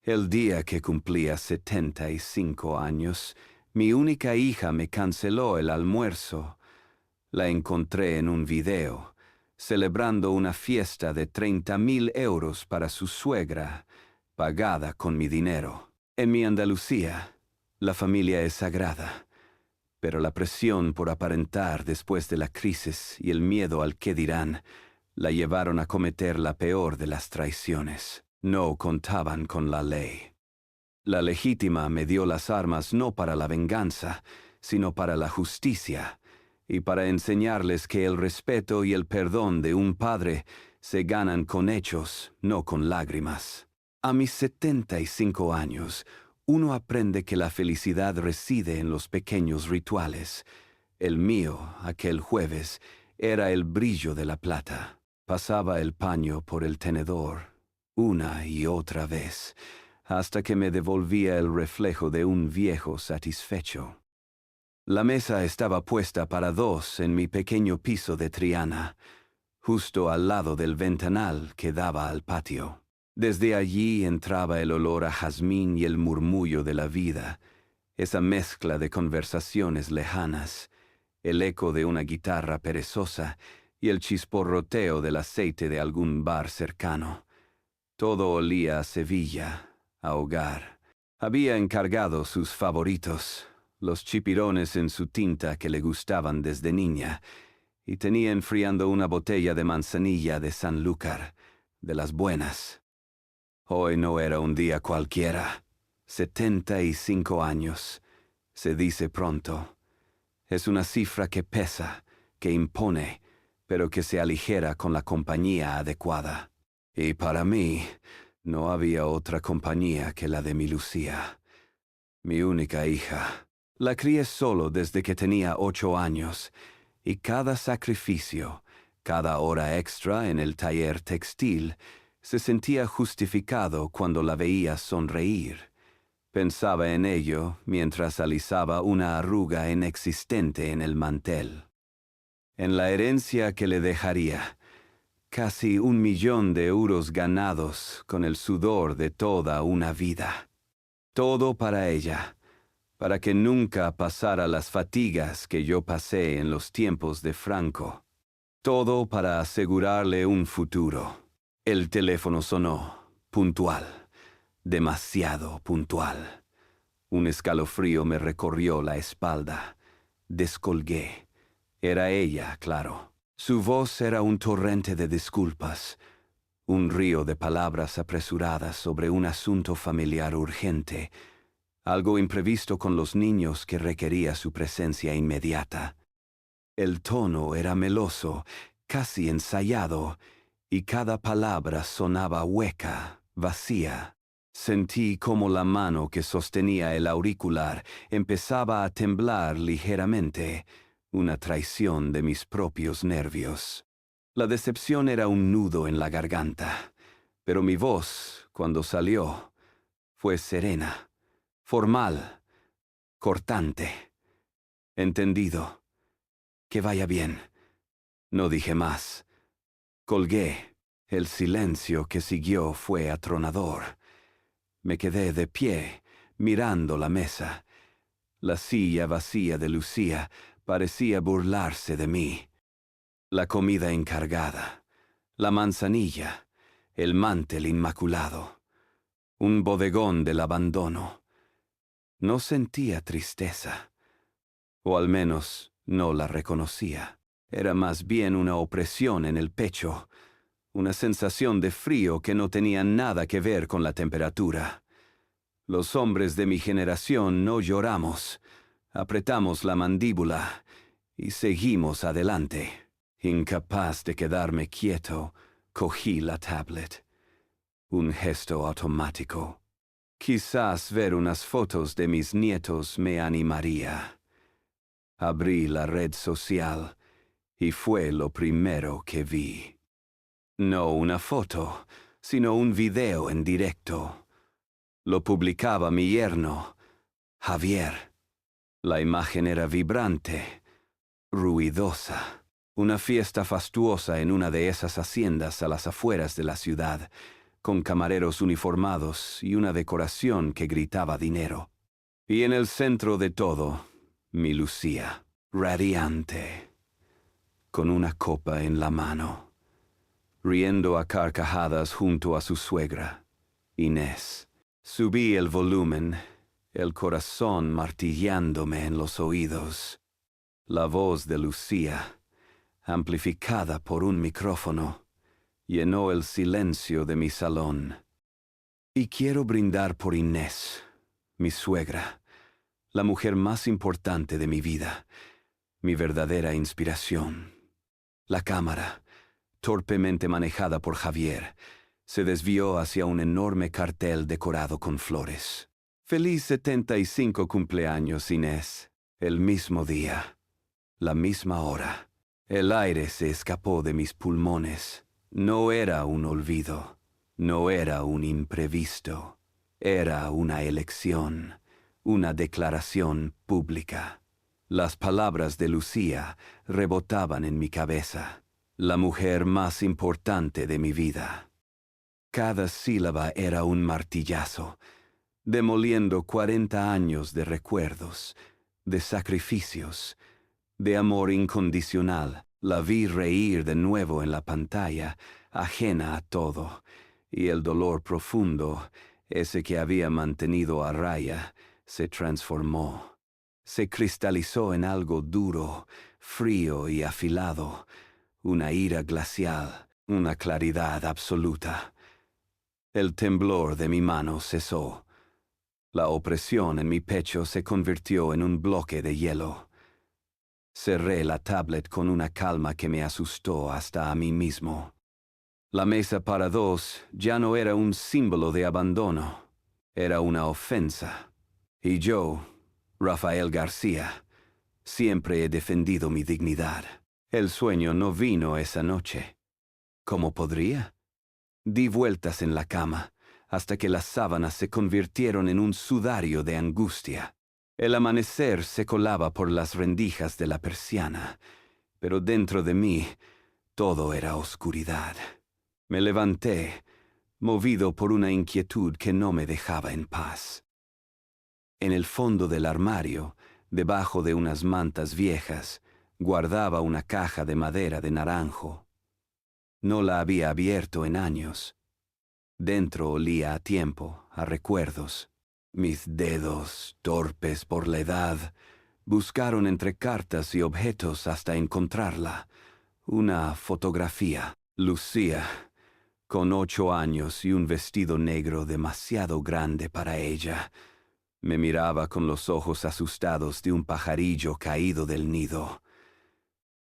El día que cumplía 75 años, mi única hija me canceló el almuerzo. La encontré en un video, celebrando una fiesta de 30.000 euros para su suegra, pagada con mi dinero. En mi Andalucía, la familia es sagrada, pero la presión por aparentar después de la crisis y el miedo al qué dirán la llevaron a cometer la peor de las traiciones. No contaban con la ley. La legítima me dio las armas no para la venganza, sino para la justicia, y para enseñarles que el respeto y el perdón de un padre se ganan con hechos, no con lágrimas. A mis 75 años, uno aprende que la felicidad reside en los pequeños rituales. El mío, aquel jueves, era el brillo de la plata. Pasaba el paño por el tenedor, una y otra vez, hasta que me devolvía el reflejo de un viejo satisfecho. La mesa estaba puesta para dos en mi pequeño piso de Triana, justo al lado del ventanal que daba al patio. Desde allí entraba el olor a jazmín y el murmullo de la vida, esa mezcla de conversaciones lejanas, el eco de una guitarra perezosa y el chisporroteo del aceite de algún bar cercano. Todo olía a Sevilla, a hogar. Había encargado sus favoritos, los chipirones en su tinta que le gustaban desde niña, y tenía enfriando una botella de manzanilla de Sanlúcar, de las buenas. Hoy no era un día cualquiera. 75 años. Se dice pronto. Es una cifra que pesa, que impone, pero que se aligera con la compañía adecuada. Y para mí, no había otra compañía que la de mi Lucía, mi única hija. La crié solo desde que tenía 8 años, y cada sacrificio, cada hora extra en el taller textil, se sentía justificado cuando la veía sonreír. Pensaba en ello mientras alisaba una arruga inexistente en el mantel. En la herencia que le dejaría, casi 1.000.000 de euros ganados con el sudor de toda una vida. Todo para ella, para que nunca pasara las fatigas que yo pasé en los tiempos de Franco. Todo para asegurarle un futuro. El teléfono sonó, puntual, demasiado puntual. Un escalofrío me recorrió la espalda. Descolgué. Era ella, claro. Su voz era un torrente de disculpas, un río de palabras apresuradas sobre un asunto familiar urgente, algo imprevisto con los niños que requería su presencia inmediata. El tono era meloso, casi ensayado, y cada palabra sonaba hueca, vacía. Sentí como la mano que sostenía el auricular empezaba a temblar ligeramente, una traición de mis propios nervios. La decepción era un nudo en la garganta, pero mi voz, cuando salió, fue serena, formal, cortante. Entendido. Que vaya bien. No dije más. Colgué. El silencio que siguió fue atronador. Me quedé de pie, mirando la mesa. La silla vacía de Lucía parecía burlarse de mí. La comida encargada, la manzanilla, el mantel inmaculado, un bodegón del abandono. No sentía tristeza, o al menos no la reconocía. Era más bien una opresión en el pecho, una sensación de frío que no tenía nada que ver con la temperatura. Los hombres de mi generación no lloramos, apretamos la mandíbula y seguimos adelante. Incapaz de quedarme quieto, cogí la tablet. Un gesto automático. Quizás ver unas fotos de mis nietos me animaría. Abrí la red social y fue lo primero que vi. No una foto, sino un video en directo. Lo publicaba mi yerno, Javier. La imagen era vibrante, ruidosa. Una fiesta fastuosa en una de esas haciendas a las afueras de la ciudad, con camareros uniformados y una decoración que gritaba dinero. Y en el centro de todo, mi Lucía, radiante, con una copa en la mano, riendo a carcajadas junto a su suegra, Inés. Subí el volumen, el corazón martillándome en los oídos. La voz de Lucía, amplificada por un micrófono, llenó el silencio de mi salón. Y quiero brindar por Inés, mi suegra, la mujer más importante de mi vida, mi verdadera inspiración. La cámara, torpemente manejada por Javier, se desvió hacia un enorme cartel decorado con flores. Feliz 75 cumpleaños, Inés. El mismo día, la misma hora. El aire se escapó de mis pulmones. No era un olvido, no era un imprevisto. Era una elección, una declaración pública. Las palabras de Lucía rebotaban en mi cabeza. La mujer más importante de mi vida. Cada sílaba era un martillazo, demoliendo 40 años de recuerdos, de sacrificios, de amor incondicional. La vi reír de nuevo en la pantalla, ajena a todo, y el dolor profundo, ese que había mantenido a raya, se transformó. Se cristalizó en algo duro, frío y afilado, una ira glacial, una claridad absoluta. El temblor de mi mano cesó. La opresión en mi pecho se convirtió en un bloque de hielo. Cerré la tablet con una calma que me asustó hasta a mí mismo. La mesa para dos ya no era un símbolo de abandono, era una ofensa. Y yo, Rafael García, siempre he defendido mi dignidad. El sueño no vino esa noche. ¿Cómo podría? Di vueltas en la cama, hasta que las sábanas se convirtieron en un sudario de angustia. El amanecer se colaba por las rendijas de la persiana, pero dentro de mí todo era oscuridad. Me levanté, movido por una inquietud que no me dejaba en paz. En el fondo del armario, debajo de unas mantas viejas, guardaba una caja de madera de naranjo. No la había abierto en años. Dentro olía a tiempo, a recuerdos. Mis dedos, torpes por la edad, buscaron entre cartas y objetos hasta encontrarla. Una fotografía. Lucía, con 8 años y un vestido negro demasiado grande para ella. Me miraba con los ojos asustados de un pajarillo caído del nido.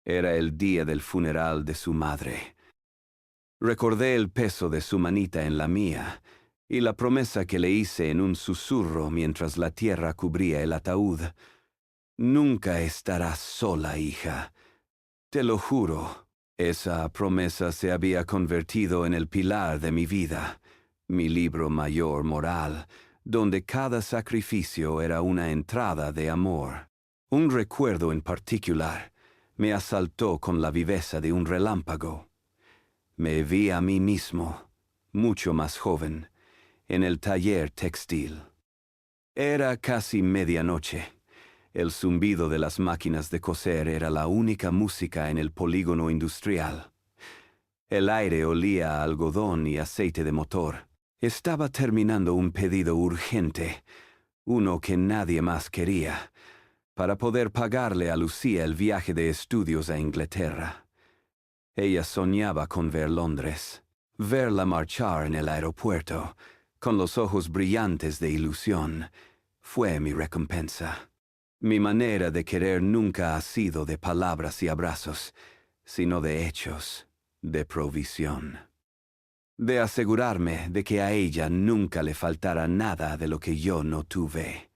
Era el día del funeral de su madre. Recordé el peso de su manita en la mía y la promesa que le hice en un susurro mientras la tierra cubría el ataúd. Nunca estarás sola, hija. Te lo juro. Esa promesa se había convertido en el pilar de mi vida, mi libro mayor moral, donde cada sacrificio era una entrada de amor. Un recuerdo en particular me asaltó con la viveza de un relámpago. Me vi a mí mismo, mucho más joven, en el taller textil. Era casi medianoche. El zumbido de las máquinas de coser era la única música en el polígono industrial. El aire olía a algodón y aceite de motor. Estaba terminando un pedido urgente, uno que nadie más quería, para poder pagarle a Lucía el viaje de estudios a Inglaterra. Ella soñaba con ver Londres, verla marchar en el aeropuerto, con los ojos brillantes de ilusión. Fue mi recompensa. Mi manera de querer nunca ha sido de palabras y abrazos, sino de hechos, de provisión. De asegurarme de que a ella nunca le faltara nada de lo que yo no tuve.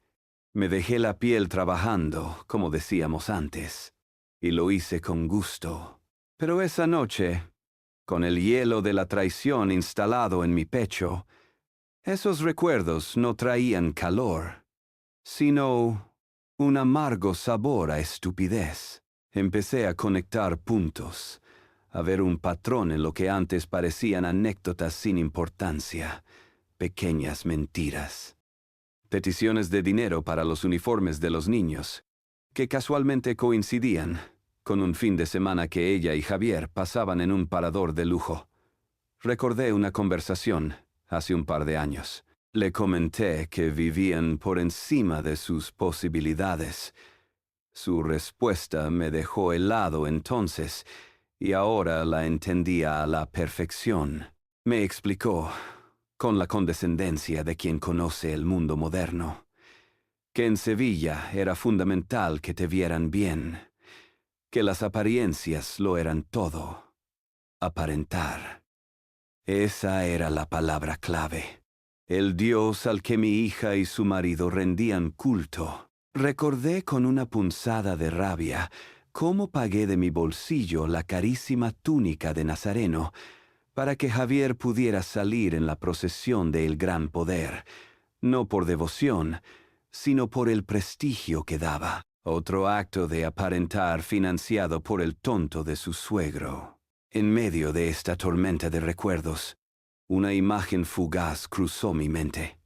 Me dejé la piel trabajando, como decíamos antes, y lo hice con gusto. Pero esa noche, con el hielo de la traición instalado en mi pecho, esos recuerdos no traían calor, sino un amargo sabor a estupidez. Empecé a conectar puntos, a ver un patrón en lo que antes parecían anécdotas sin importancia, pequeñas mentiras. Peticiones de dinero para los uniformes de los niños, que casualmente coincidían con un fin de semana que ella y Javier pasaban en un parador de lujo. Recordé una conversación hace un par de años. Le comenté que vivían por encima de sus posibilidades. Su respuesta me dejó helado entonces, y ahora la entendía a la perfección. Me explicó, con la condescendencia de quien conoce el mundo moderno, que en Sevilla era fundamental que te vieran bien, que las apariencias lo eran todo. Aparentar. Esa era la palabra clave. El Dios al que mi hija y su marido rendían culto. Recordé con una punzada de rabia cómo pagué de mi bolsillo la carísima túnica de Nazareno para que Javier pudiera salir en la procesión del Gran Poder, no por devoción, sino por el prestigio que daba. Otro acto de aparentar financiado por el tonto de su suegro. En medio de esta tormenta de recuerdos, una imagen fugaz cruzó mi mente.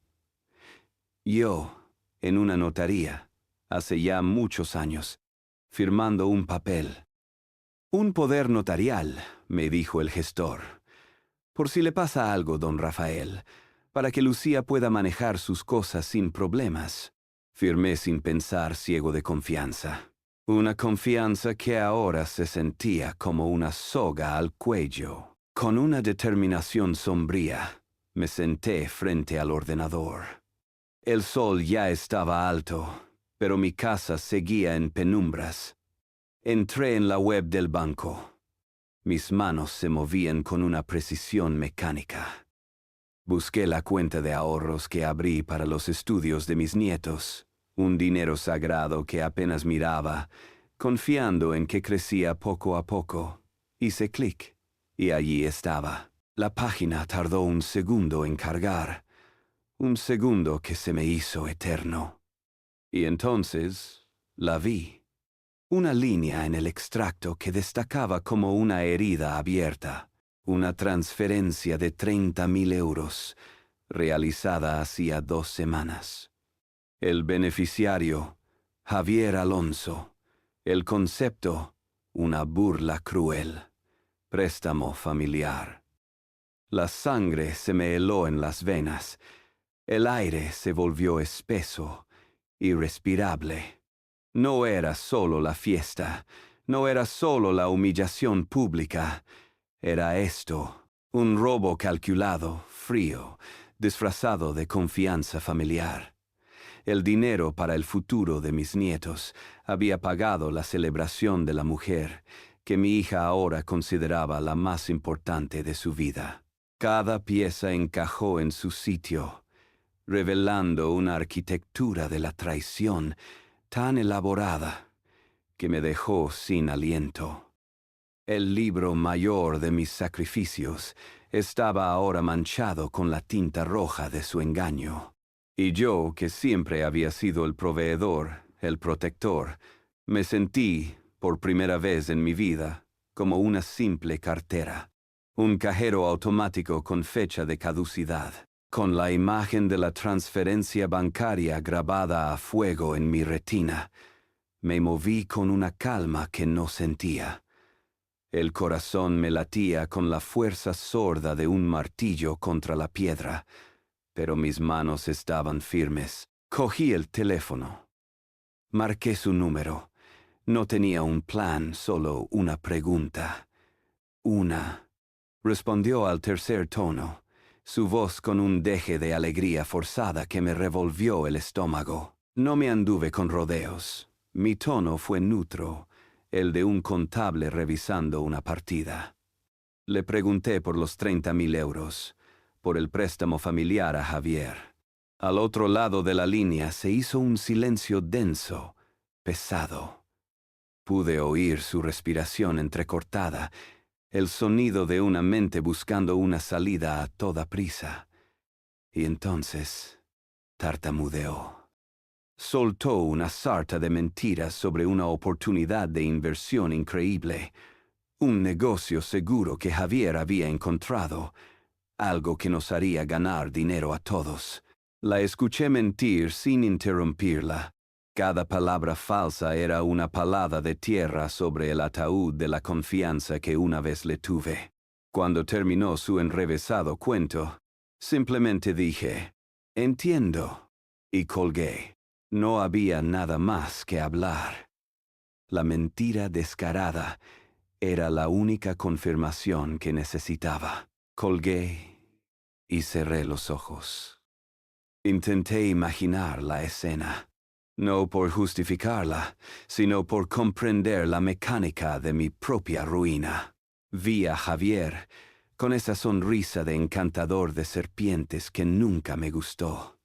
Yo, en una notaría, hace ya muchos años, firmando un papel. Un poder notarial, me dijo el gestor. Por si le pasa algo, don Rafael, para que Lucía pueda manejar sus cosas sin problemas. Firmé sin pensar, ciego de confianza. Una confianza que ahora se sentía como una soga al cuello. Con una determinación sombría, me senté frente al ordenador. El sol ya estaba alto, pero mi casa seguía en penumbras. Entré en la web del banco. Mis manos se movían con una precisión mecánica. Busqué la cuenta de ahorros que abrí para los estudios de mis nietos, un dinero sagrado que apenas miraba, confiando en que crecía poco a poco. Hice clic, y allí estaba. La página tardó un segundo en cargar, un segundo que se me hizo eterno. Y entonces la vi. Una línea en el extracto que destacaba como una herida abierta. Una transferencia de 30.000 euros, realizada hacía 2 semanas. El beneficiario, Javier Alonso. El concepto, una burla cruel. Préstamo familiar. La sangre se me heló en las venas. El aire se volvió espeso, irrespirable. No era solo la fiesta, no era solo la humillación pública. Era esto, un robo calculado, frío, disfrazado de confianza familiar. El dinero para el futuro de mis nietos había pagado la celebración de la mujer, que mi hija ahora consideraba la más importante de su vida. Cada pieza encajó en su sitio, revelando una arquitectura de la traición tan elaborada que me dejó sin aliento. El libro mayor de mis sacrificios estaba ahora manchado con la tinta roja de su engaño. Y yo, que siempre había sido el proveedor, el protector, me sentí, por primera vez en mi vida, como una simple cartera, un cajero automático con fecha de caducidad, con la imagen de la transferencia bancaria grabada a fuego en mi retina. Me moví con una calma que no sentía. El corazón me latía con la fuerza sorda de un martillo contra la piedra, pero mis manos estaban firmes. Cogí el teléfono. Marqué su número. No tenía un plan, solo una pregunta. Respondió al tercer tono, su voz con un deje de alegría forzada que me revolvió el estómago. No me anduve con rodeos. Mi tono fue neutro, el de un contable revisando una partida. Le pregunté por los 30.000 euros, por el préstamo familiar a Javier. Al otro lado de la línea se hizo un silencio denso, pesado. Pude oír su respiración entrecortada, el sonido de una mente buscando una salida a toda prisa. Y entonces tartamudeó. Soltó una sarta de mentiras sobre una oportunidad de inversión increíble, Un negocio seguro que Javier había encontrado, algo que nos haría ganar dinero a todos. La escuché mentir sin interrumpirla. Cada palabra falsa era una palada de tierra sobre el ataúd de la confianza que una vez le tuve. Cuando terminó su enrevesado cuento, simplemente dije, «Entiendo», y colgué. No había nada más que hablar. La mentira descarada era la única confirmación que necesitaba. Colgué y cerré los ojos. Intenté imaginar la escena, no por justificarla, sino por comprender la mecánica de mi propia ruina. Vi a Javier con esa sonrisa de encantador de serpientes que nunca me gustó,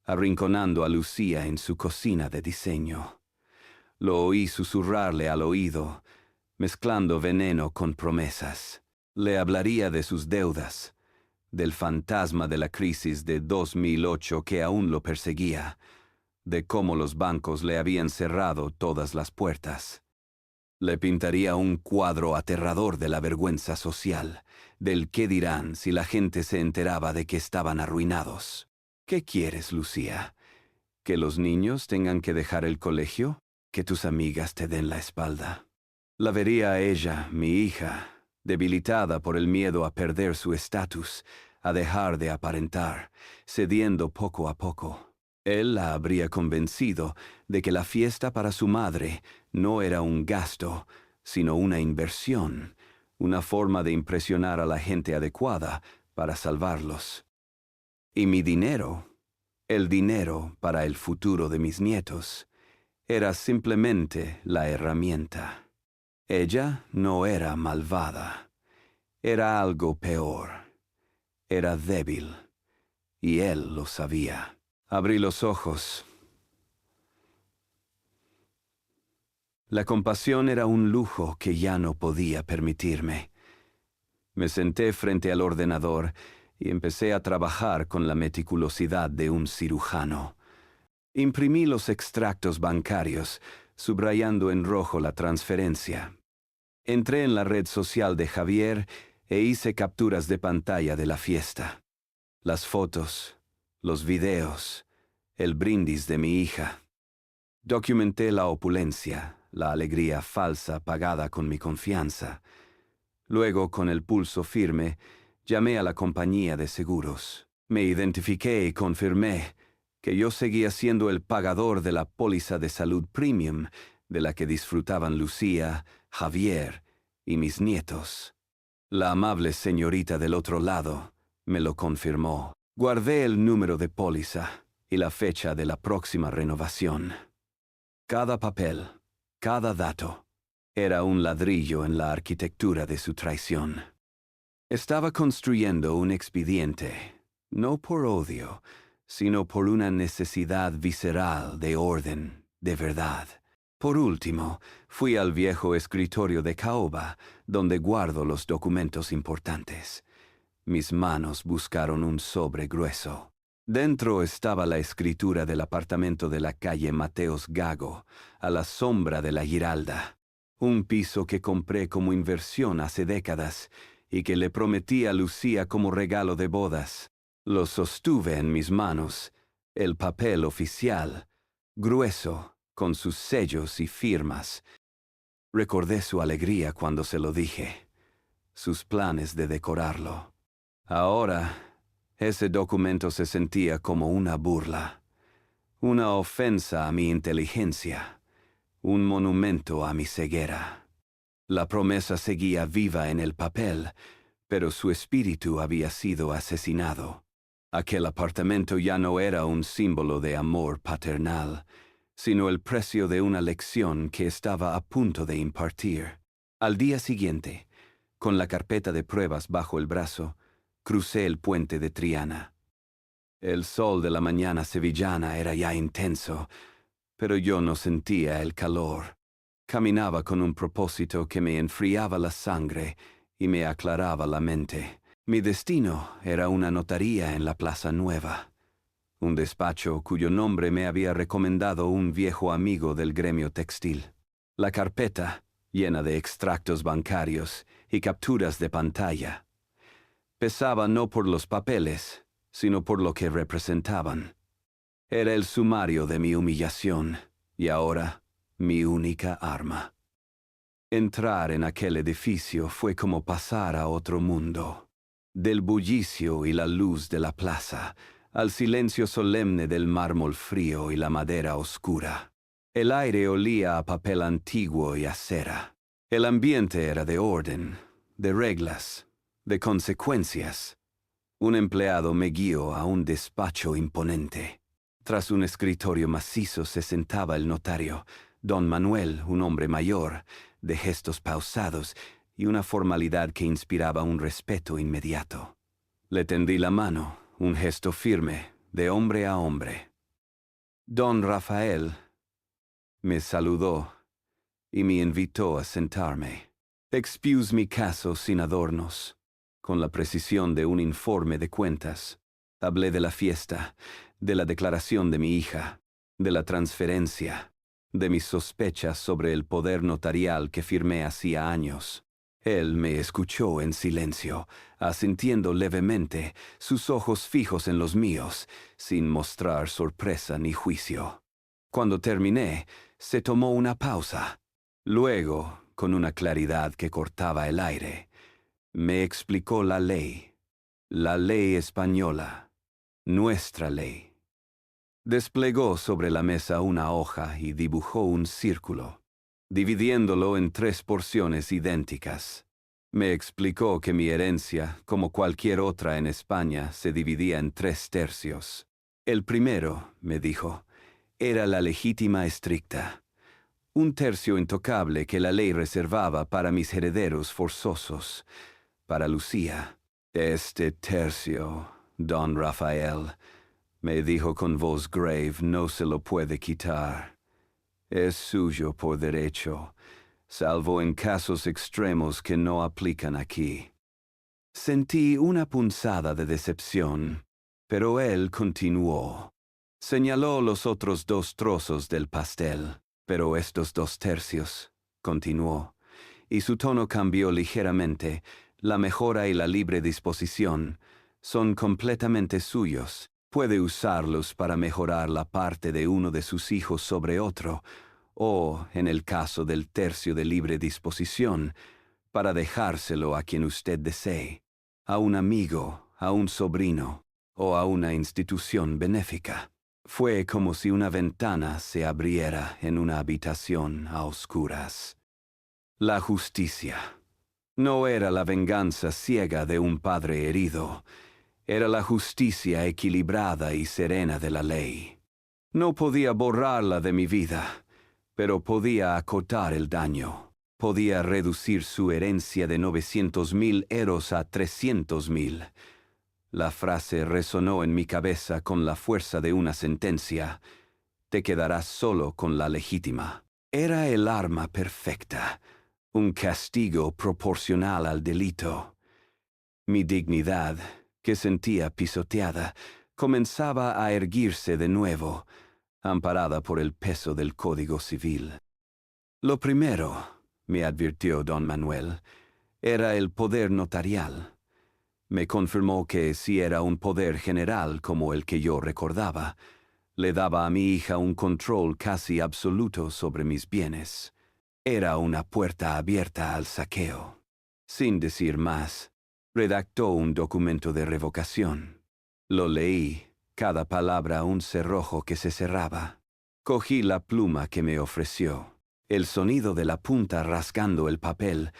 arrinconando a Lucía en su cocina de diseño. Lo oí susurrarle al oído, mezclando veneno con promesas. Le hablaría de sus deudas, del fantasma de la crisis de 2008 que aún lo perseguía, de cómo los bancos le habían cerrado todas las puertas. Le pintaría un cuadro aterrador de la vergüenza social, del qué dirán si la gente se enteraba de que estaban arruinados. ¿Qué quieres, Lucía? ¿Que los niños tengan que dejar el colegio? ¿Que tus amigas te den la espalda? La vería a ella, mi hija, debilitada por el miedo a perder su estatus, a dejar de aparentar, cediendo poco a poco. Él la habría convencido de que la fiesta para su madre no era un gasto, sino una inversión, una forma de impresionar a la gente adecuada para salvarlos. Y mi dinero, el dinero para el futuro de mis nietos, era simplemente la herramienta. Ella no era malvada, era algo peor. Era débil, y él lo sabía. Abrí los ojos. La compasión era un lujo que ya no podía permitirme. Me senté frente al ordenador y empecé a trabajar con la meticulosidad de un cirujano. Imprimí los extractos bancarios, subrayando en rojo la transferencia. Entré en la red social de Javier e hice capturas de pantalla de la fiesta. Las fotos, los videos, el brindis de mi hija. Documenté la opulencia, la alegría falsa pagada con mi confianza. Luego, con el pulso firme, llamé a la compañía de seguros. Me identifiqué y confirmé que yo seguía siendo el pagador de la póliza de salud premium de la que disfrutaban Lucía, Javier y mis nietos. La amable señorita del otro lado me lo confirmó. Guardé el número de póliza y la fecha de la próxima renovación. Cada papel, cada dato, era un ladrillo en la arquitectura de su traición. Estaba construyendo un expediente, no por odio, sino por una necesidad visceral de orden, de verdad. Por último, fui al viejo escritorio de caoba, donde guardo los documentos importantes. Mis manos buscaron un sobre grueso. Dentro estaba la escritura del apartamento de la calle Mateos Gago, a la sombra de la Giralda. Un piso que compré como inversión hace décadas y que le prometí a Lucía como regalo de bodas. Lo sostuve en mis manos, el papel oficial, grueso, con sus sellos y firmas. Recordé su alegría cuando se lo dije, sus planes de decorarlo. Ahora, ese documento se sentía como una burla, una ofensa a mi inteligencia, un monumento a mi ceguera. La promesa seguía viva en el papel, pero su espíritu había sido asesinado. Aquel apartamento ya no era un símbolo de amor paternal, sino el precio de una lección que estaba a punto de impartir. Al día siguiente, con la carpeta de pruebas bajo el brazo, crucé el puente de Triana. El sol de la mañana sevillana era ya intenso, pero yo no sentía el calor. Caminaba con un propósito que me enfriaba la sangre y me aclaraba la mente. Mi destino era una notaría en la Plaza Nueva, un despacho cuyo nombre me había recomendado un viejo amigo del gremio textil. La carpeta, llena de extractos bancarios y capturas de pantalla. Pesaba no por los papeles, sino por lo que representaban. Era el sumario de mi humillación, y ahora mi única arma. Entrar en aquel edificio fue como pasar a otro mundo. Del bullicio y la luz de la plaza, al silencio solemne del mármol frío y la madera oscura. El aire olía a papel antiguo y a cera. El ambiente era de orden, de reglas, de consecuencias. Un empleado me guió a un despacho imponente. Tras un escritorio macizo se sentaba el notario, don Manuel, un hombre mayor, de gestos pausados y una formalidad que inspiraba un respeto inmediato. Le tendí la mano, un gesto firme, de hombre a hombre. Don Rafael me saludó y me invitó a sentarme. Expuse mi caso sin adornos, con la precisión de un informe de cuentas. Hablé de la fiesta, de la declaración de mi hija, de la transferencia, de mis sospechas sobre el poder notarial que firmé hacía años. Él me escuchó en silencio, asintiendo levemente, sus ojos fijos en los míos, sin mostrar sorpresa ni juicio. Cuando terminé, se tomó una pausa. Luego, con una claridad que cortaba el aire, me explicó la ley española, nuestra ley. Desplegó sobre la mesa una hoja y dibujó un círculo, dividiéndolo en 3 porciones idénticas. Me explicó que mi herencia, como cualquier otra en España, se dividía en 3 tercios. El primero, me dijo, era la legítima estricta, un tercio intocable que la ley reservaba para mis herederos forzosos, para Lucía. Este tercio, don Rafael, me dijo con voz grave, no se lo puede quitar. Es suyo por derecho, salvo en casos extremos que no aplican aquí. Sentí una punzada de decepción, pero él continuó. Señaló los otros 2 trozos del pastel, pero estos 2 tercios, continuó, y su tono cambió ligeramente, la mejora y la libre disposición, son completamente suyos. Puede usarlos para mejorar la parte de uno de sus hijos sobre otro, o, en el caso del tercio de libre disposición, para dejárselo a quien usted desee, a un amigo, a un sobrino, o a una institución benéfica. Fue como si una ventana se abriera en una habitación a oscuras. La justicia. No era la venganza ciega de un padre herido, era la justicia equilibrada y serena de la ley. No podía borrarla de mi vida, pero podía acotar el daño. Podía reducir su herencia de 900.000 euros a 300.000. La frase resonó en mi cabeza con la fuerza de una sentencia. Te quedarás solo con la legítima. Era el arma perfecta, un castigo proporcional al delito. Mi dignidad, que sentía pisoteada, comenzaba a erguirse de nuevo, amparada por el peso del Código Civil. Lo primero, me advirtió don Manuel, era el poder notarial. Me confirmó que si era un poder general como el que yo recordaba, le daba a mi hija un control casi absoluto sobre mis bienes. Era una puerta abierta al saqueo. Sin decir más, redactó un documento de revocación. Lo leí, cada palabra un cerrojo que se cerraba. Cogí la pluma que me ofreció. El sonido de la punta rasgando el papel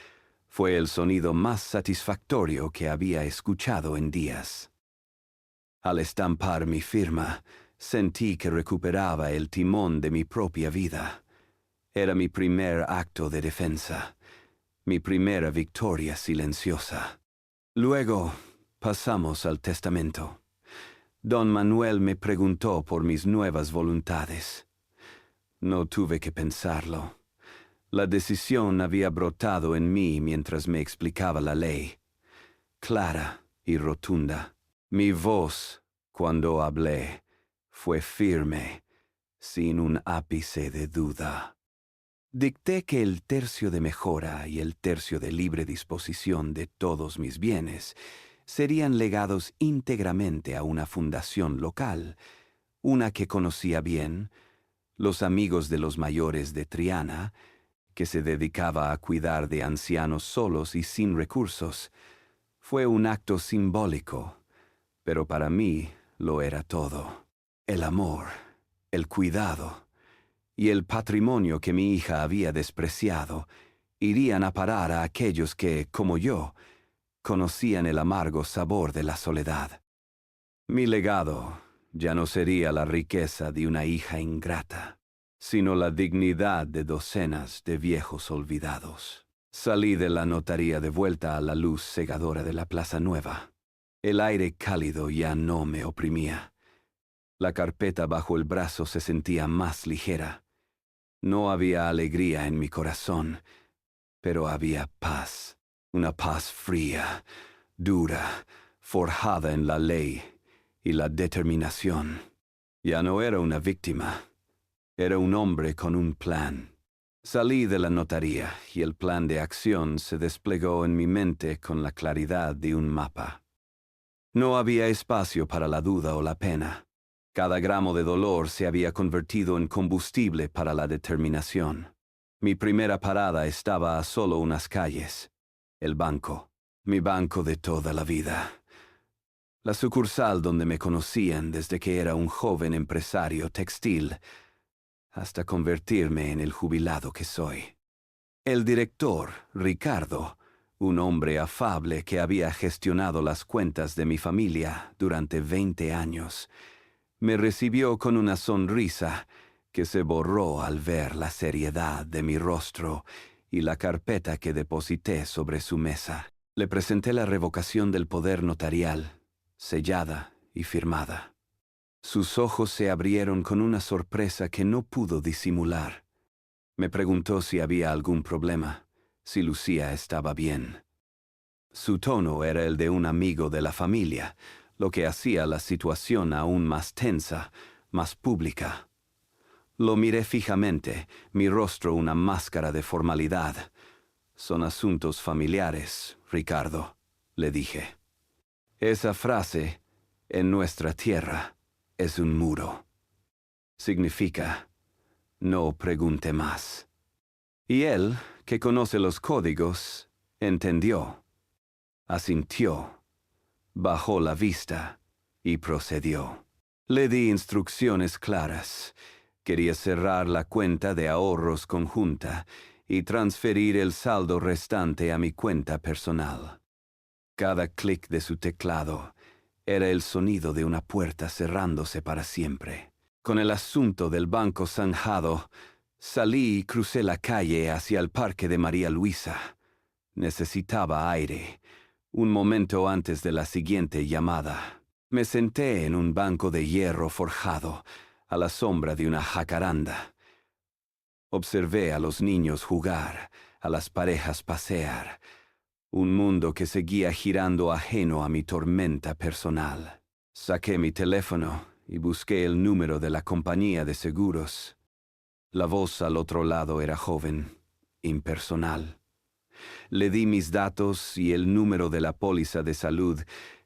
fue el sonido más satisfactorio que había escuchado en días. Al estampar mi firma, sentí que recuperaba el timón de mi propia vida. Era mi primer acto de defensa, mi primera victoria silenciosa. Luego pasamos al testamento. Don Manuel me preguntó por mis nuevas voluntades. No tuve que pensarlo. La decisión había brotado en mí mientras me explicaba la ley, clara y rotunda. Mi voz, cuando hablé, fue firme, sin un ápice de duda. Dicté que el tercio de mejora y el tercio de libre disposición de todos mis bienes serían legados íntegramente a una fundación local, una que conocía bien, los amigos de los mayores de Triana, que se dedicaba a cuidar de ancianos solos y sin recursos. Fue un acto simbólico, pero para mí lo era todo. El amor, el cuidado y el patrimonio que mi hija había despreciado irían a parar a aquellos que, como yo, conocían el amargo sabor de la soledad. Mi legado ya no sería la riqueza de una hija ingrata, sino la dignidad de docenas de viejos olvidados. Salí de la notaría de vuelta a la luz cegadora de la Plaza Nueva. El aire cálido ya no me oprimía. La carpeta bajo el brazo se sentía más ligera. No había alegría en mi corazón, pero había paz. Una paz fría, dura, forjada en la ley y la determinación. Ya no era una víctima. Era un hombre con un plan. Salí de la notaría y el plan de acción se desplegó en mi mente con la claridad de un mapa. No había espacio para la duda o la pena. Cada gramo de dolor se había convertido en combustible para la determinación. Mi primera parada estaba a solo unas calles. El banco. Mi banco de toda la vida. La sucursal donde me conocían desde que era un joven empresario textil, hasta convertirme en el jubilado que soy. El director, Ricardo, un hombre afable que había gestionado las cuentas de mi familia durante 20 años, me recibió con una sonrisa que se borró al ver la seriedad de mi rostro y la carpeta que deposité sobre su mesa. Le presenté la revocación del poder notarial, sellada y firmada. Sus ojos se abrieron con una sorpresa que no pudo disimular. Me preguntó si había algún problema, si Lucía estaba bien. Su tono era el de un amigo de la familia, lo que hacía la situación aún más tensa, más pública. Lo miré fijamente, mi rostro una máscara de formalidad. Son asuntos familiares, Ricardo, le dije. Esa frase, en nuestra tierra, es un muro. Significa, no pregunte más. Y él, que conoce los códigos, entendió, asintió, bajó la vista y procedió. Le di instrucciones claras. Quería cerrar la cuenta de ahorros conjunta y transferir el saldo restante a mi cuenta personal. Cada clic de su teclado era el sonido de una puerta cerrándose para siempre. Con el asunto del banco zanjado, salí y crucé la calle hacia el parque de María Luisa. Necesitaba aire. Un momento antes de la siguiente llamada, me senté en un banco de hierro forjado, a la sombra de una jacaranda. Observé a los niños jugar, a las parejas pasear, un mundo que seguía girando ajeno a mi tormenta personal. Saqué mi teléfono y busqué el número de la compañía de seguros. La voz al otro lado era joven, impersonal. Le di mis datos y el número de la póliza de salud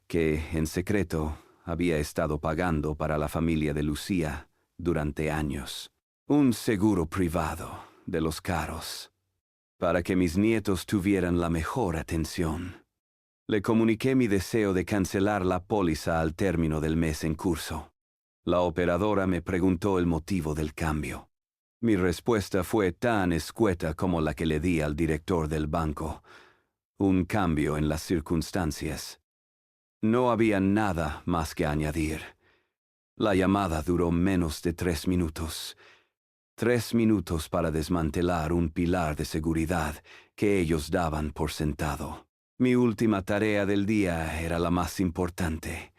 que, en secreto, había estado pagando para la familia de Lucía durante años. Un seguro privado, de los caros, para que mis nietos tuvieran la mejor atención. Le comuniqué mi deseo de cancelar la póliza al término del mes en curso. La operadora me preguntó el motivo del cambio. Mi respuesta fue tan escueta como la que le di al director del banco. Un cambio en las circunstancias. No había nada más que añadir. La llamada duró menos de 3 minutos. 3 minutos para desmantelar un pilar de seguridad que ellos daban por sentado. Mi última tarea del día era la más importante,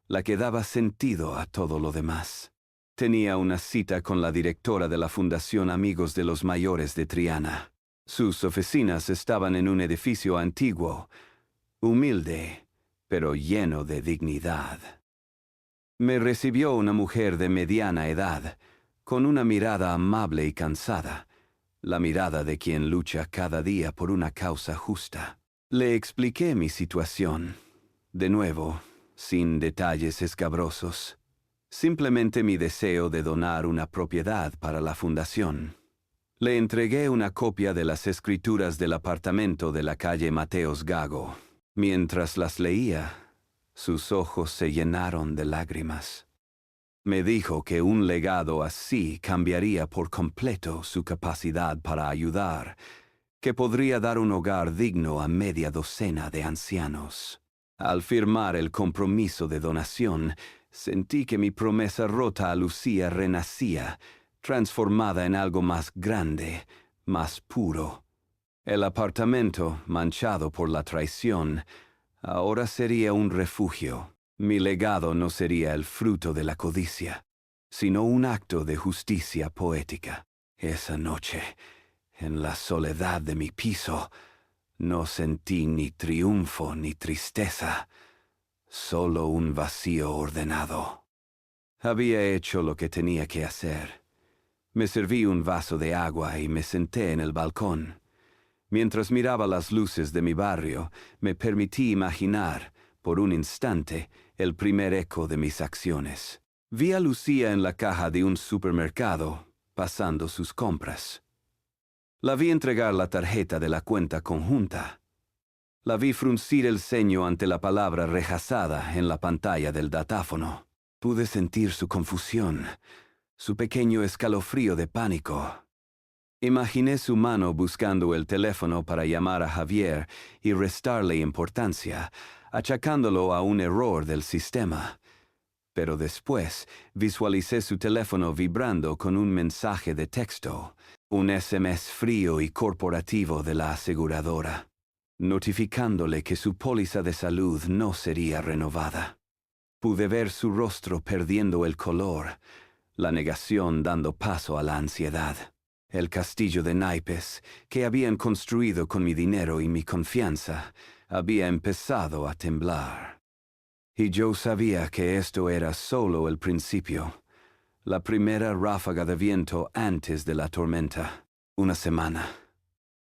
la que daba sentido a todo lo demás. Tenía una cita con la directora de la Fundación Amigos de los Mayores de Triana. Sus oficinas estaban en un edificio antiguo, humilde, pero lleno de dignidad. Me recibió una mujer de mediana edad, con una mirada amable y cansada, la mirada de quien lucha cada día por una causa justa. Le expliqué mi situación, de nuevo, sin detalles escabrosos. Simplemente mi deseo de donar una propiedad para la fundación. Le entregué una copia de las escrituras del apartamento de la calle Mateos Gago. Mientras las leía, sus ojos se llenaron de lágrimas. Me dijo que un legado así cambiaría por completo su capacidad para ayudar, que podría dar un hogar digno a media docena de ancianos. Al firmar el compromiso de donación, sentí que mi promesa rota a Lucía renacía, transformada en algo más grande, más puro. El apartamento, manchado por la traición, ahora sería un refugio. Mi legado no sería el fruto de la codicia, sino un acto de justicia poética. Esa noche, en la soledad de mi piso, no sentí ni triunfo ni tristeza, solo un vacío ordenado. Había hecho lo que tenía que hacer. Me serví un vaso de agua y me senté en el balcón. Mientras miraba las luces de mi barrio, me permití imaginar, por un instante, el primer eco de mis acciones. Vi a Lucía en la caja de un supermercado, pasando sus compras. La vi entregar la tarjeta de la cuenta conjunta. La vi fruncir el ceño ante la palabra rechazada en la pantalla del datáfono. Pude sentir su confusión, su pequeño escalofrío de pánico. Imaginé su mano buscando el teléfono para llamar a Javier y restarle importancia, achacándolo a un error del sistema. Pero después visualicé su teléfono vibrando con un mensaje de texto, un SMS frío y corporativo de la aseguradora, notificándole que su póliza de salud no sería renovada. Pude ver su rostro perdiendo el color, la negación dando paso a la ansiedad. El castillo de naipes, que habían construido con mi dinero y mi confianza, había empezado a temblar. Y yo sabía que esto era solo el principio, la primera ráfaga de viento antes de la tormenta. 1 semana.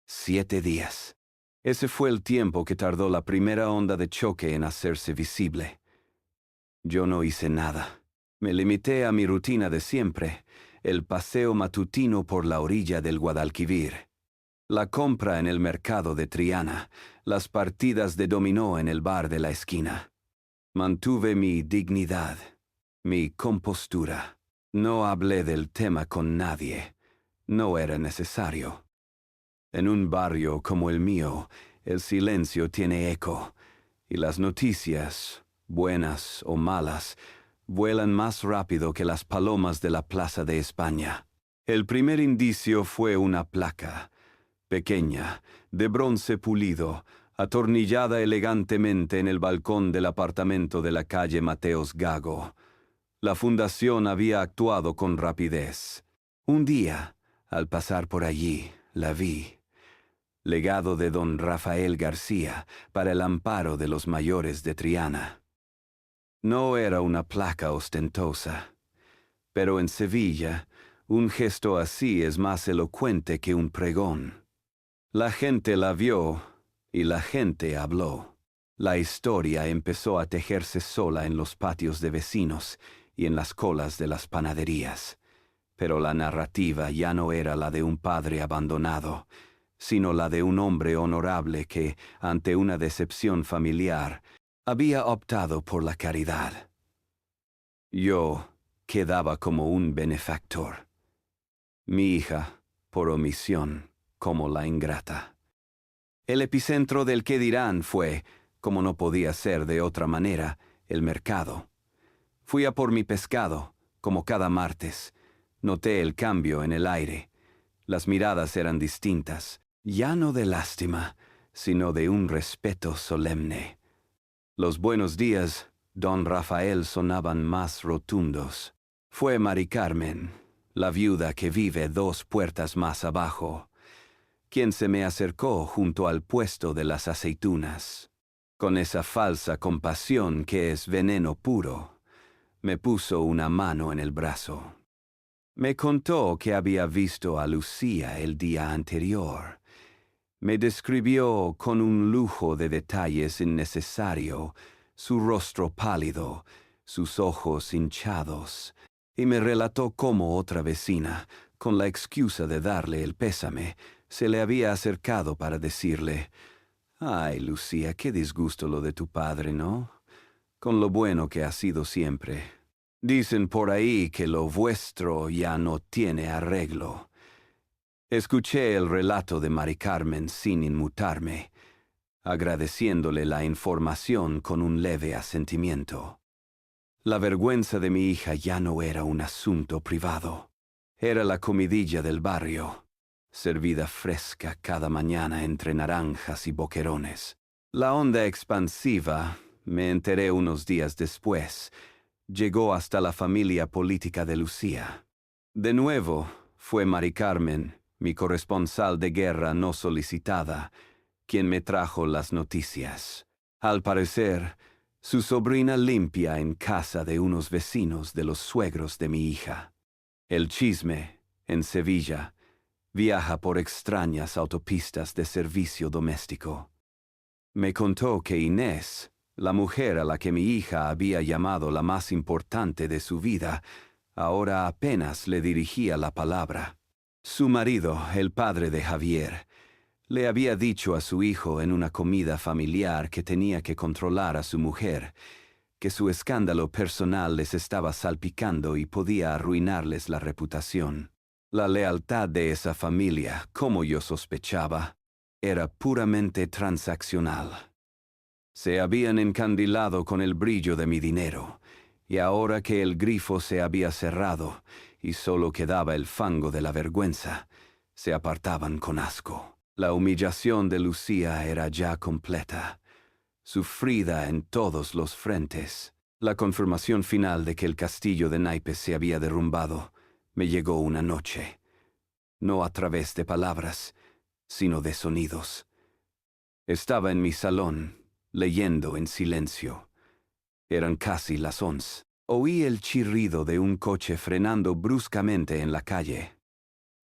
7 días. Ese fue el tiempo que tardó la primera onda de choque en hacerse visible. Yo no hice nada. Me limité a mi rutina de siempre, el paseo matutino por la orilla del Guadalquivir, la compra en el mercado de Triana, las partidas de dominó en el bar de la esquina. Mantuve mi dignidad, mi compostura. No hablé del tema con nadie. No era necesario. En un barrio como el mío, el silencio tiene eco, y las noticias, buenas o malas, vuelan más rápido que las palomas de la Plaza de España. El primer indicio fue una placa, pequeña, de bronce pulido, atornillada elegantemente en el balcón del apartamento de la calle Mateos Gago. La fundación había actuado con rapidez. Un día, al pasar por allí, la vi. Legado de don Rafael García para el amparo de los mayores de Triana. No era una placa ostentosa, pero en Sevilla, un gesto así es más elocuente que un pregón. La gente la vio y la gente habló. La historia empezó a tejerse sola en los patios de vecinos y en las colas de las panaderías. Pero la narrativa ya no era la de un padre abandonado, sino la de un hombre honorable que, ante una decepción familiar, había optado por la caridad. Yo quedaba como un benefactor. Mi hija, por omisión, como la ingrata. El epicentro del qué dirán fue, como no podía ser de otra manera, el mercado. Fui a por mi pescado, como cada martes. Noté el cambio en el aire. Las miradas eran distintas, ya no de lástima, sino de un respeto solemne. Los buenos días, don Rafael, sonaban más rotundos. Fue Mari Carmen, la viuda que vive 2 puertas más abajo, quien se me acercó junto al puesto de las aceitunas. Con esa falsa compasión que es veneno puro, me puso una mano en el brazo. Me contó que había visto a Lucía el día anterior. Me describió con un lujo de detalles innecesario su rostro pálido, sus ojos hinchados, y me relató cómo otra vecina, con la excusa de darle el pésame, se le había acercado para decirle: «Ay, Lucía, qué disgusto lo de tu padre, ¿no? Con lo bueno que ha sido siempre. Dicen por ahí que lo vuestro ya no tiene arreglo». Escuché el relato de Mari Carmen sin inmutarme, agradeciéndole la información con un leve asentimiento. La vergüenza de mi hija ya no era un asunto privado. Era la comidilla del barrio, servida fresca cada mañana entre naranjas y boquerones. La onda expansiva, me enteré unos días después, llegó hasta la familia política de Lucía. De nuevo, fue Mari Carmen, mi corresponsal de guerra no solicitada, quien me trajo las noticias. Al parecer, su sobrina limpia en casa de unos vecinos de los suegros de mi hija. El chisme, en Sevilla, viaja por extrañas autopistas de servicio doméstico. Me contó que Inés, la mujer a la que mi hija había llamado la más importante de su vida, ahora apenas le dirigía la palabra. Su marido, el padre de Javier, le había dicho a su hijo en una comida familiar que tenía que controlar a su mujer, que su escándalo personal les estaba salpicando y podía arruinarles la reputación. La lealtad de esa familia, como yo sospechaba, era puramente transaccional. Se habían encandilado con el brillo de mi dinero, y ahora que el grifo se había cerrado y solo quedaba el fango de la vergüenza, se apartaban con asco. La humillación de Lucía era ya completa, sufrida en todos los frentes. La confirmación final de que el castillo de naipes se había derrumbado me llegó una noche, no a través de palabras, sino de sonidos. Estaba en mi salón, leyendo en silencio. Eran casi las 11. Oí el chirrido de un coche frenando bruscamente en la calle.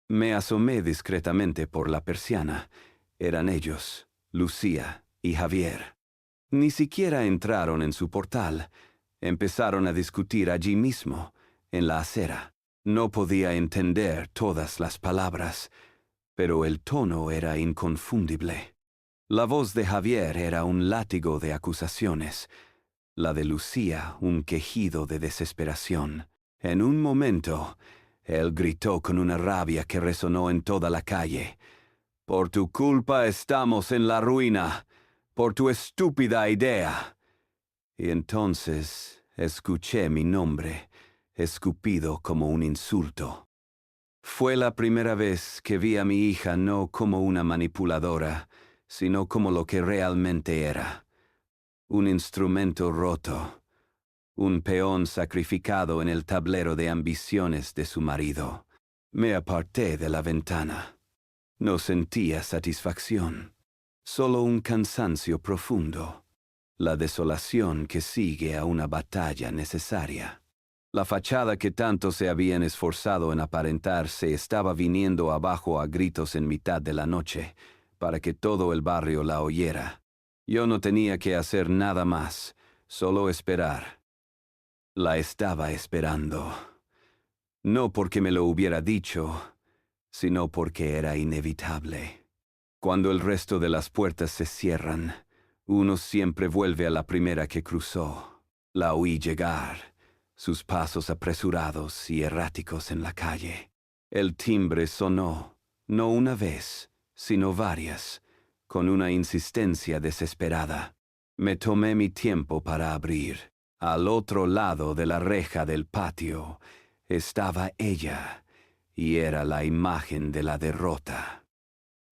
Me asomé discretamente por la persiana. Eran ellos, Lucía y Javier. Ni siquiera entraron en su portal. Empezaron a discutir allí mismo, en la acera. No podía entender todas las palabras, pero el tono era inconfundible. La voz de Javier era un látigo de acusaciones, la de Lucía un quejido de desesperación. En un momento, él gritó con una rabia que resonó en toda la calle: «Por tu culpa estamos en la ruina, por tu estúpida idea». Y entonces escuché mi nombre, escupido como un insulto. Fue la primera vez que vi a mi hija no como una manipuladora, sino como lo que realmente era: un instrumento roto, un peón sacrificado en el tablero de ambiciones de su marido. Me aparté de la ventana. No sentía satisfacción, solo un cansancio profundo, la desolación que sigue a una batalla necesaria. La fachada que tanto se habían esforzado en aparentar se estaba viniendo abajo a gritos en mitad de la noche, para que todo el barrio la oyera. Yo no tenía que hacer nada más, solo esperar. La estaba esperando. No porque me lo hubiera dicho, sino porque era inevitable. Cuando el resto de las puertas se cierran, uno siempre vuelve a la primera que cruzó. La oí llegar, sus pasos apresurados y erráticos en la calle. El timbre sonó, no una vez, sino varias, con una insistencia desesperada. Me tomé mi tiempo para abrir. Al otro lado de la reja del patio estaba ella, y era la imagen de la derrota.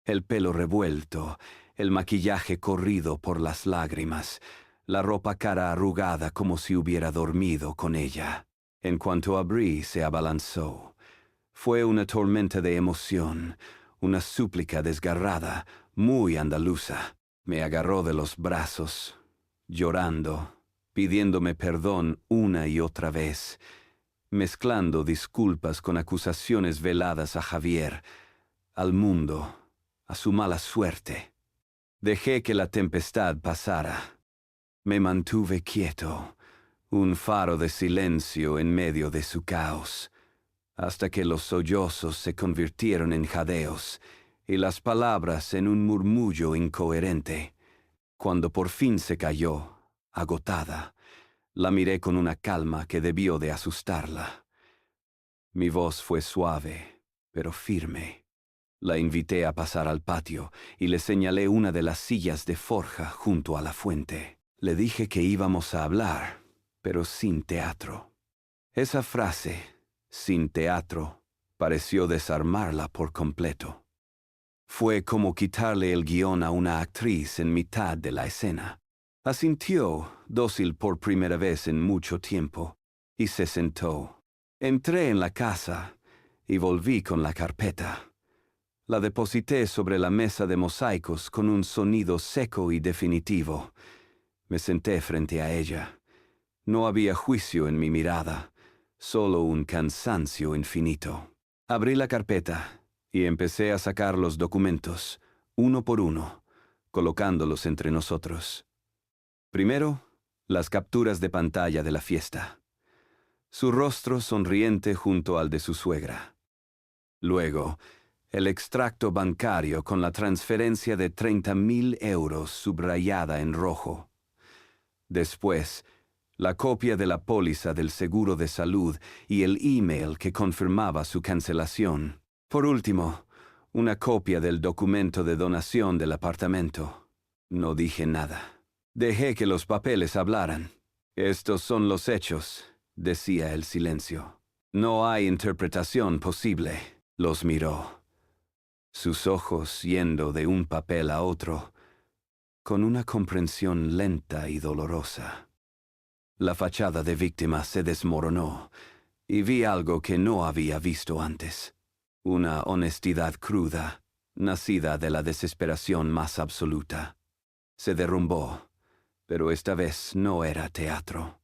El pelo revuelto, el maquillaje corrido por las lágrimas, la ropa cara arrugada como si hubiera dormido con ella. En cuanto abrí, se abalanzó. Fue una tormenta de emoción, una súplica desgarrada, muy andaluza. Me agarró de los brazos, llorando, pidiéndome perdón una y otra vez, mezclando disculpas con acusaciones veladas a Javier, al mundo, a su mala suerte. Dejé que la tempestad pasara. Me mantuve quieto, un faro de silencio en medio de su caos, hasta que los sollozos se convirtieron en jadeos y las palabras en un murmullo incoherente. Cuando por fin se cayó, agotada, la miré con una calma que debió de asustarla. Mi voz fue suave, pero firme. La invité a pasar al patio y le señalé una de las sillas de forja junto a la fuente. Le dije que íbamos a hablar, pero sin teatro. Esa frase, sin teatro, pareció desarmarla por completo. Fue como quitarle el guión a una actriz en mitad de la escena. Asintió, dócil por primera vez en mucho tiempo, y se sentó. Entré en la casa y volví con la carpeta. La deposité sobre la mesa de mosaicos con un sonido seco y definitivo. Me senté frente a ella. No había juicio en mi mirada, solo un cansancio infinito. Abrí la carpeta y empecé a sacar los documentos, uno por uno, colocándolos entre nosotros. Primero, las capturas de pantalla de la fiesta. Su rostro sonriente junto al de su suegra. Luego, el extracto bancario con la transferencia de 30.000 euros subrayada en rojo. Después, la copia de la póliza del seguro de salud y el email que confirmaba su cancelación. Por último, una copia del documento de donación del apartamento. No dije nada. Dejé que los papeles hablaran. Estos son los hechos, decía el silencio. No hay interpretación posible. Los miró. Sus ojos yendo de un papel a otro, con una comprensión lenta y dolorosa. La fachada de víctima se desmoronó, y vi algo que no había visto antes. Una honestidad cruda, nacida de la desesperación más absoluta. Se derrumbó, pero esta vez no era teatro.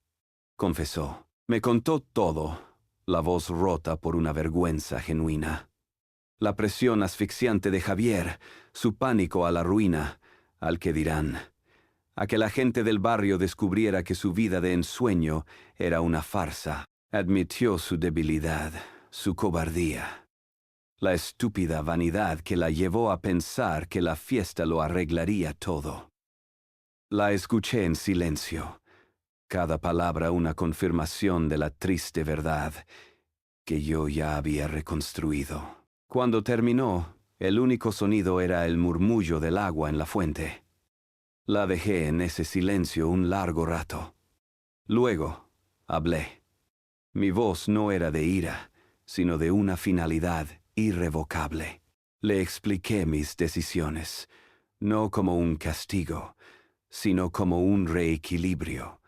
Confesó. Me contó todo, la voz rota por una vergüenza genuina. La presión asfixiante de Javier, su pánico a la ruina, al que dirán, a que la gente del barrio descubriera que su vida de ensueño era una farsa. Admitió su debilidad, su cobardía, la estúpida vanidad que la llevó a pensar que la fiesta lo arreglaría todo. La escuché en silencio, cada palabra una confirmación de la triste verdad que yo ya había reconstruido. Cuando terminó, el único sonido era el murmullo del agua en la fuente. La dejé en ese silencio un largo rato. Luego, hablé. Mi voz no era de ira, sino de una finalidad irrevocable. Le expliqué mis decisiones, no como un castigo, sino como un reequilibrio,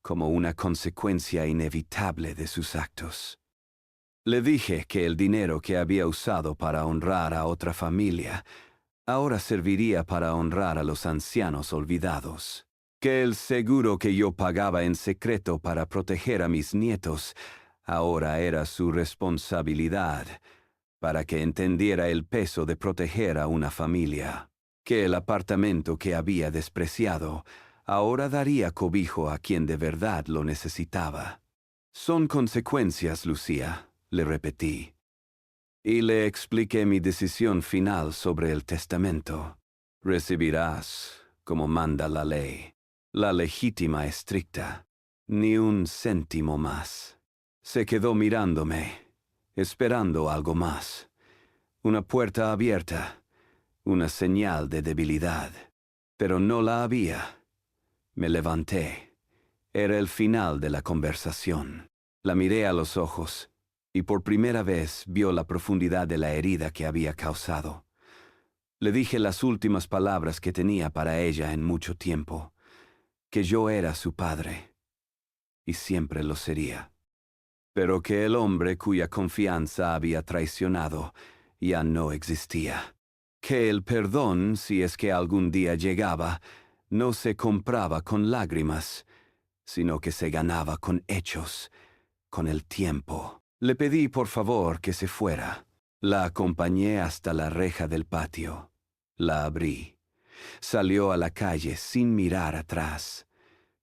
como una consecuencia inevitable de sus actos. Le dije que el dinero que había usado para honrar a otra familia ahora serviría para honrar a los ancianos olvidados. Que el seguro que yo pagaba en secreto para proteger a mis nietos ahora era su responsabilidad, para que entendiera el peso de proteger a una familia. Que el apartamento que había despreciado ahora daría cobijo a quien de verdad lo necesitaba. Son consecuencias, Lucía, le repetí. Y le expliqué mi decisión final sobre el testamento. Recibirás, como manda la ley, la legítima estricta, ni un céntimo más. Se quedó mirándome, esperando algo más. Una puerta abierta, una señal de debilidad. Pero no la había. Me levanté. Era el final de la conversación. La miré a los ojos, y por primera vez vio la profundidad de la herida que había causado. Le dije las últimas palabras que tenía para ella en mucho tiempo, que yo era su padre, y siempre lo sería. Pero que el hombre cuya confianza había traicionado ya no existía. Que el perdón, si es que algún día llegaba, no se compraba con lágrimas, sino que se ganaba con hechos, con el tiempo. Le pedí por favor que se fuera. La acompañé hasta la reja del patio. La abrí. Salió a la calle sin mirar atrás.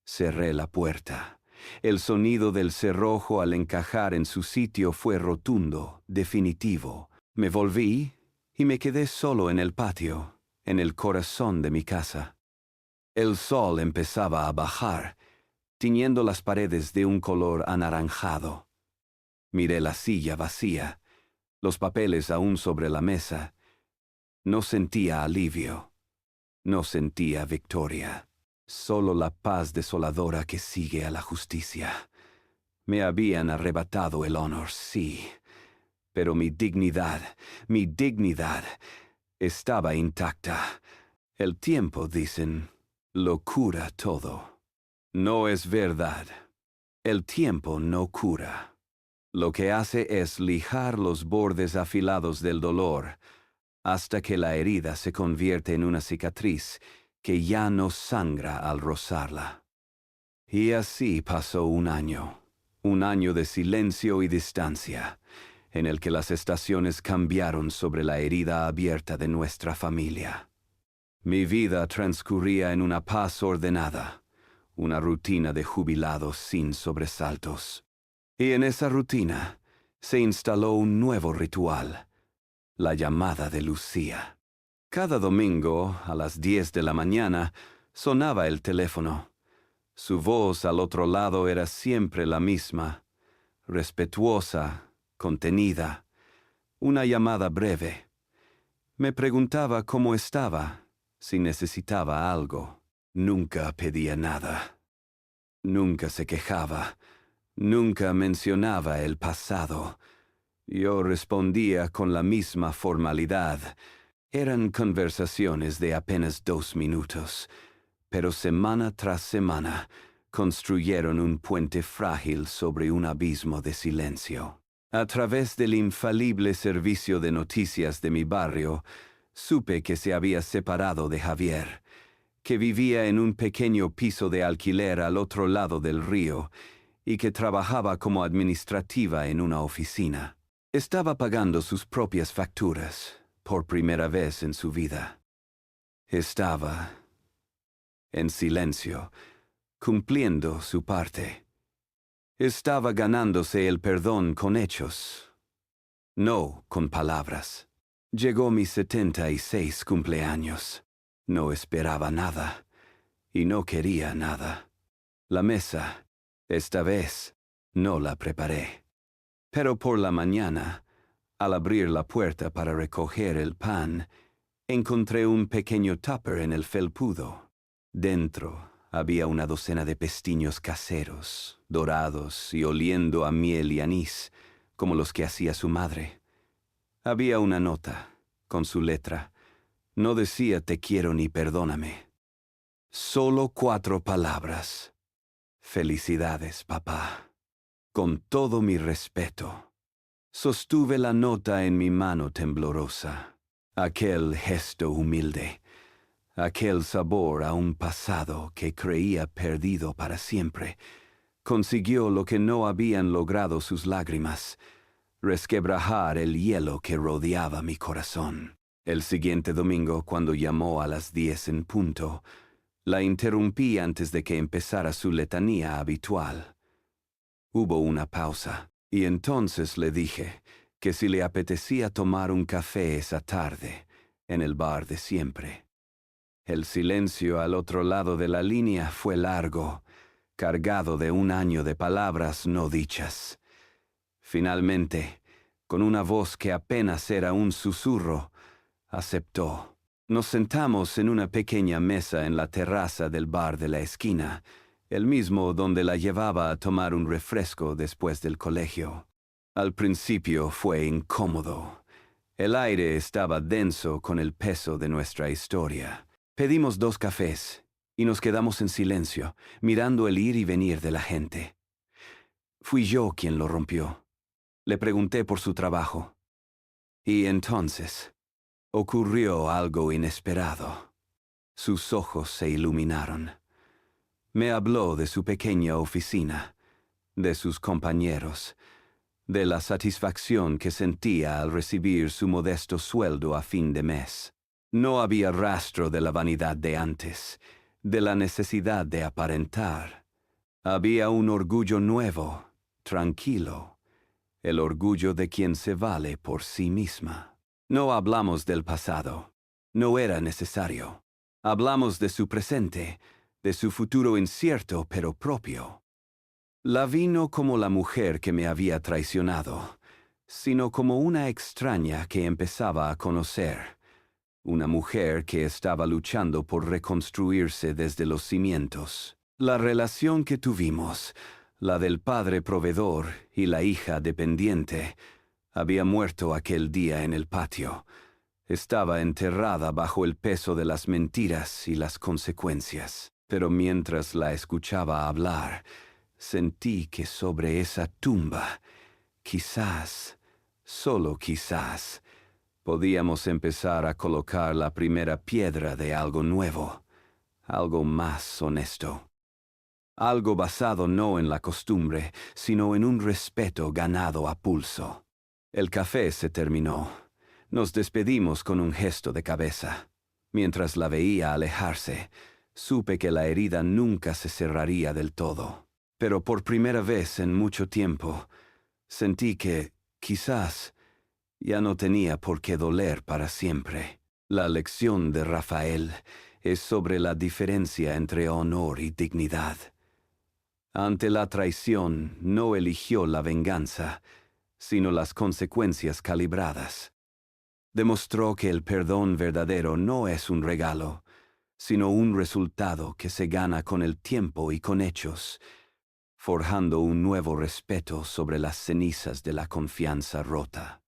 Cerré la puerta. El sonido del cerrojo al encajar en su sitio fue rotundo, definitivo. Me volví y me quedé solo en el patio, en el corazón de mi casa. El sol empezaba a bajar, tiñendo las paredes de un color anaranjado. Miré la silla vacía, los papeles aún sobre la mesa. No sentía alivio, no sentía victoria, solo la paz desoladora que sigue a la justicia. Me habían arrebatado el honor, sí, pero mi dignidad estaba intacta. El tiempo, dicen, lo cura todo. No es verdad. El tiempo no cura. Lo que hace es lijar los bordes afilados del dolor hasta que la herida se convierte en una cicatriz que ya no sangra al rozarla. Y así pasó un año de silencio y distancia, en el que las estaciones cambiaron sobre la herida abierta de nuestra familia. Mi vida transcurría en una paz ordenada, una rutina de jubilados sin sobresaltos. Y en esa rutina se instaló un nuevo ritual, la llamada de Lucía. Cada domingo, a las 10 de la mañana, sonaba el teléfono. Su voz al otro lado era siempre la misma, respetuosa, contenida, una llamada breve. Me preguntaba cómo estaba, si necesitaba algo. Nunca pedía nada. Nunca se quejaba. Nunca mencionaba el pasado. Yo respondía con la misma formalidad. Eran conversaciones de apenas 2 minutos, pero semana tras semana construyeron un puente frágil sobre un abismo de silencio. A través del infalible servicio de noticias de mi barrio, supe que se había separado de Javier, que vivía en un pequeño piso de alquiler al otro lado del río y que trabajaba como administrativa en una oficina. Estaba pagando sus propias facturas, por primera vez en su vida. Estaba en silencio, cumpliendo su parte. Estaba ganándose el perdón con hechos, no con palabras. Llegó mi 76 cumpleaños. No esperaba nada y no quería nada. La mesa, esta vez, no la preparé. Pero por la mañana, al abrir la puerta para recoger el pan, encontré un pequeño tupper en el felpudo. Dentro había una docena de pestiños caseros, dorados y oliendo a miel y anís, como los que hacía su madre. Había una nota, con su letra. No decía te quiero ni perdóname. Solo 4 palabras. Felicidades, papá. Con todo mi respeto. Sostuve la nota en mi mano temblorosa. Aquel gesto humilde. Aquel sabor a un pasado que creía perdido para siempre, consiguió lo que no habían logrado sus lágrimas, resquebrajar el hielo que rodeaba mi corazón. El siguiente domingo, cuando llamó a las 10 en punto, la interrumpí antes de que empezara su letanía habitual. Hubo una pausa, y entonces le dije que si le apetecía tomar un café esa tarde, en el bar de siempre. El silencio al otro lado de la línea fue largo, cargado de un año de palabras no dichas. Finalmente, con una voz que apenas era un susurro, aceptó. Nos sentamos en una pequeña mesa en la terraza del bar de la esquina, el mismo donde la llevaba a tomar un refresco después del colegio. Al principio fue incómodo. El aire estaba denso con el peso de nuestra historia. Pedimos 2 cafés y nos quedamos en silencio, mirando el ir y venir de la gente. Fui yo quien lo rompió. Le pregunté por su trabajo. Y entonces ocurrió algo inesperado. Sus ojos se iluminaron. Me habló de su pequeña oficina, de sus compañeros, de la satisfacción que sentía al recibir su modesto sueldo a fin de mes. No había rastro de la vanidad de antes, de la necesidad de aparentar. Había un orgullo nuevo, tranquilo, el orgullo de quien se vale por sí misma. No hablamos del pasado, no era necesario. Hablamos de su presente, de su futuro incierto pero propio. La vi no como la mujer que me había traicionado, sino como una extraña que empezaba a conocer, una mujer que estaba luchando por reconstruirse desde los cimientos. La relación que tuvimos, la del padre proveedor y la hija dependiente, había muerto aquel día en el patio. Estaba enterrada bajo el peso de las mentiras y las consecuencias. Pero mientras la escuchaba hablar, sentí que sobre esa tumba, quizás, solo quizás, podíamos empezar a colocar la primera piedra de algo nuevo, algo más honesto. Algo basado no en la costumbre, sino en un respeto ganado a pulso. El café se terminó. Nos despedimos con un gesto de cabeza. Mientras la veía alejarse, supe que la herida nunca se cerraría del todo. Pero por primera vez en mucho tiempo, sentí que, quizás, ya no tenía por qué doler para siempre. La lección de Rafael es sobre la diferencia entre honor y dignidad. Ante la traición no eligió la venganza, sino las consecuencias calibradas. Demostró que el perdón verdadero no es un regalo, sino un resultado que se gana con el tiempo y con hechos, forjando un nuevo respeto sobre las cenizas de la confianza rota.